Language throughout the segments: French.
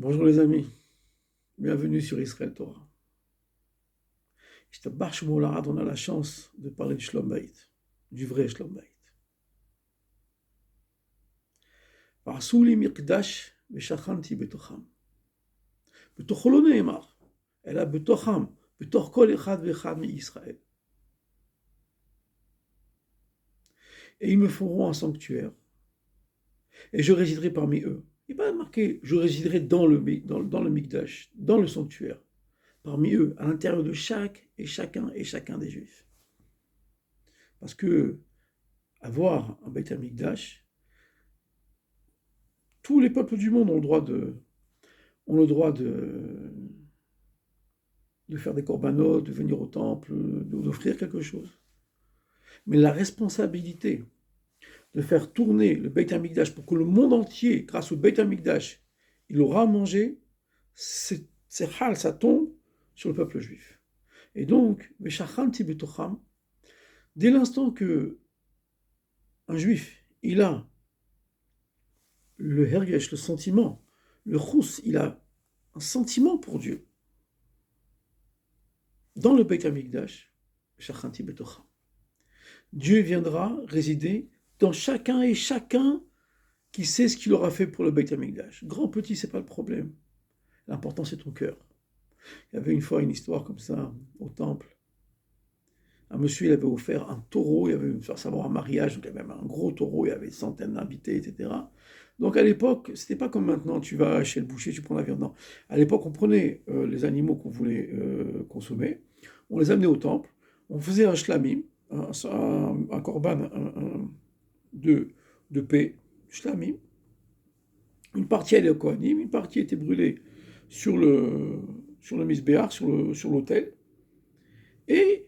Bonjour les amis, bienvenue sur Israël Torah. Ishtabach Shemo Larad, on a la chance de parler du Shlom Bayit, du vrai Shlom Bayit. ועשו לי מקדש ושכנתי בתוכם. בתוכו לא נאמר, אלא בתוכם, בתוך כל אחד ואחד מישראל. Et ils me feront un sanctuaire, et je résiderai parmi eux. Il n'est pas marqué, je résiderai dans le Mikdash, dans le sanctuaire, parmi eux, à l'intérieur de chaque et chacun des Juifs. Parce que avoir un Beit HaMikdash, tous les peuples du monde ont le droit de faire des corbanotes, de venir au temple, d'offrir quelque chose. Mais la responsabilité de faire tourner le Beit HaMikdash pour que le monde entier, grâce au Beit HaMikdash, il aura à manger, c'est hal, ça tombe sur le peuple juif. Et donc, dès l'instant que un juif, il a le hergesh, le sentiment, le chous, il a un sentiment pour Dieu. Dans le Beit HaMikdash, Dieu viendra résider dans chacun et chacun qui sait ce qu'il aura fait pour le Beit HaMikdash. Grand, petit, c'est pas le problème. L'important, c'est ton cœur. Il y avait une fois une histoire comme ça au temple. Un monsieur, il avait offert un taureau, il avait fait savoir un mariage, donc il y avait même un gros taureau, il y avait des centaines d'invités, etc. Donc à l'époque, c'était pas comme maintenant, tu vas chez le boucher, tu prends la viande. Non. À l'époque, on prenait les animaux qu'on voulait consommer, on les amenait au temple, on faisait un shlamim, un korban de paix, shlamim. Une partie allait au kohanim, une partie était brûlée sur le misbéach, sur l'autel, et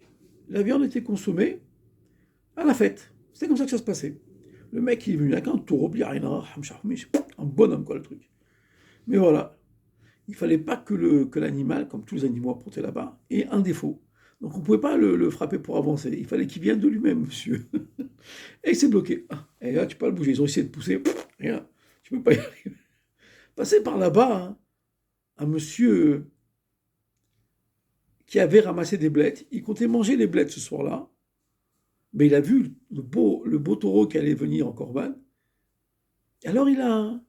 la viande était consommée à la fête. C'était comme ça que ça se passait. Le mec, il est venu avec un taureau, un bonhomme, quoi, le truc. Mais voilà, il fallait pas que l'animal, comme tous les animaux apportés là-bas, ait un défaut. Donc on ne pouvait pas le frapper pour avancer. Il fallait qu'il vienne de lui-même, monsieur. Et il s'est bloqué. Ah, et là, tu peux pas le bouger. Ils ont essayé de pousser. Rien. Tu peux pas y arriver. Passer par là-bas, hein, un monsieur qui avait ramassé des blettes. Il comptait manger les blettes ce soir-là. Mais il a vu le beau taureau qui allait venir en corban. Alors il a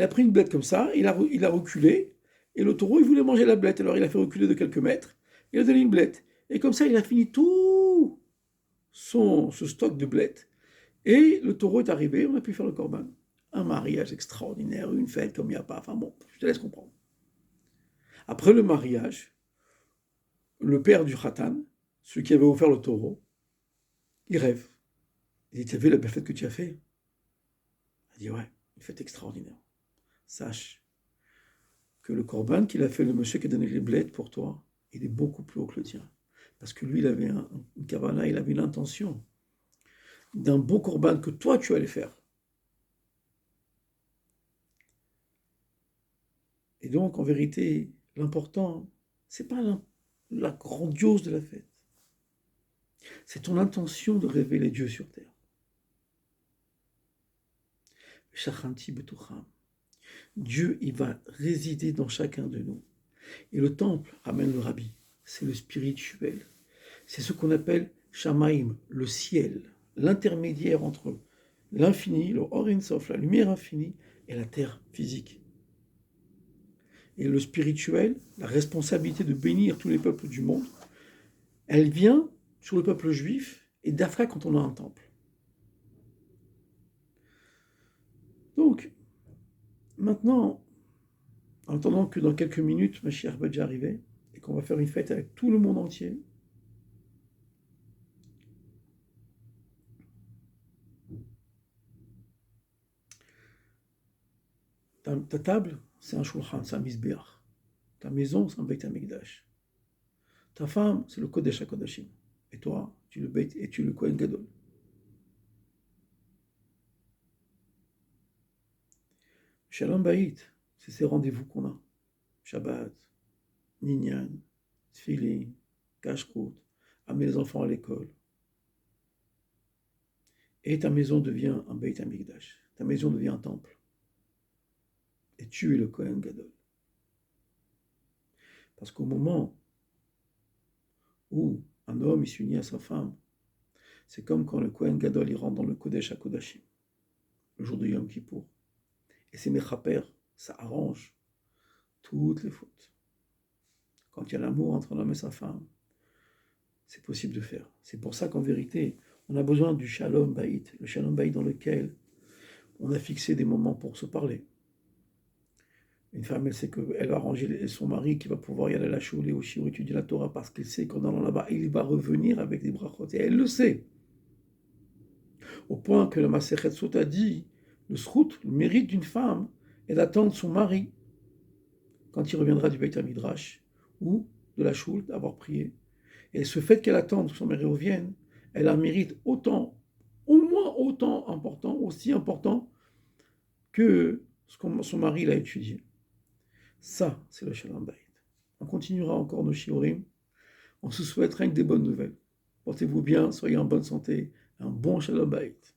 pris une blette comme ça, il a reculé, et le taureau, il voulait manger la blette. Alors il a fait reculer de quelques mètres, il a donné une blette. Et comme ça, il a fini tout ce stock de blettes. Et le taureau est arrivé, on a pu faire le corban. Un mariage extraordinaire, une fête comme il n'y a pas. Enfin bon, je te laisse comprendre. Après le mariage, le père du khatan, celui qui avait offert le taureau, il rêve. Il dit, t'as vu la belle fête que tu as fait? Il dit, ouais, une fête extraordinaire. Sache que le corban qu'il a fait, le monsieur qui a donné les blettes pour toi, il est beaucoup plus haut que le tien. Parce que lui, il avait une kavana, il avait une intention d'un beau corban que toi, tu allais faire. Et donc, en vérité, l'important, c'est pas la grandiose de la fête. C'est ton intention de révéler Dieu sur terre. Shachanti betucham. Dieu, il va résider dans chacun de nous. Et le temple, ramène le rabbi, c'est le spirituel. C'est ce qu'on appelle Shamaim, le ciel, l'intermédiaire entre l'infini, le Or Ein Sof, la lumière infinie, et la terre physique. Et le spirituel, la responsabilité de bénir tous les peuples du monde, elle vient sur le peuple juif et d'Afrique quand on a un temple. Donc, maintenant, en attendant que dans quelques minutes, Mashiach va déjà arriver, et qu'on va faire une fête avec tout le monde entier, ta table, c'est un shulchan, c'est un misbeach. Ta maison, c'est un Beit HaMikdash. Ta femme, c'est le Kodesh HaKodashim. Et toi, tu es le Kohen Gadol. Shalom Bayit, c'est ces rendez-vous qu'on a. Shabbat, Minyan, Tfilin, Kashrut, amener les enfants à l'école. Et ta maison devient un Beit HaMikdash. Ta maison devient un temple. Et tu es le Kohen Gadol. Parce qu'au moment où un homme il s'unit à sa femme, c'est comme quand le Kohen Gadol il rentre dans le Kodesh HaKodashim, le jour de Yom Kippour. Et c'est Mechaper, ça arrange toutes les fautes. Quand il y a l'amour entre un homme et sa femme, c'est possible de faire. C'est pour ça qu'en vérité, on a besoin du Shalom Bayit, le Shalom Bayit dans lequel on a fixé des moments pour se parler. Une femme, elle sait qu'elle va ranger son mari qui va pouvoir y aller à la choule et au shiur étudier la Torah parce qu'elle sait qu'en allant là-bas, il va revenir avec des brachot. Et elle le sait. Au point que le Masechet Sot a dit, le srout, le mérite d'une femme, est d'attendre son mari quand il reviendra du Beit HaMidrash ou de la choule, d'avoir prié. Et ce fait qu'elle attende que son mari revienne, elle a un mérite autant, au moins autant important, aussi important que ce que son mari l'a étudié. Ça, c'est le Shalom Bayit. On continuera encore nos shiurim. On se souhaite rien que des bonnes nouvelles. Portez-vous bien, soyez en bonne santé. Un bon Shalom Bayit.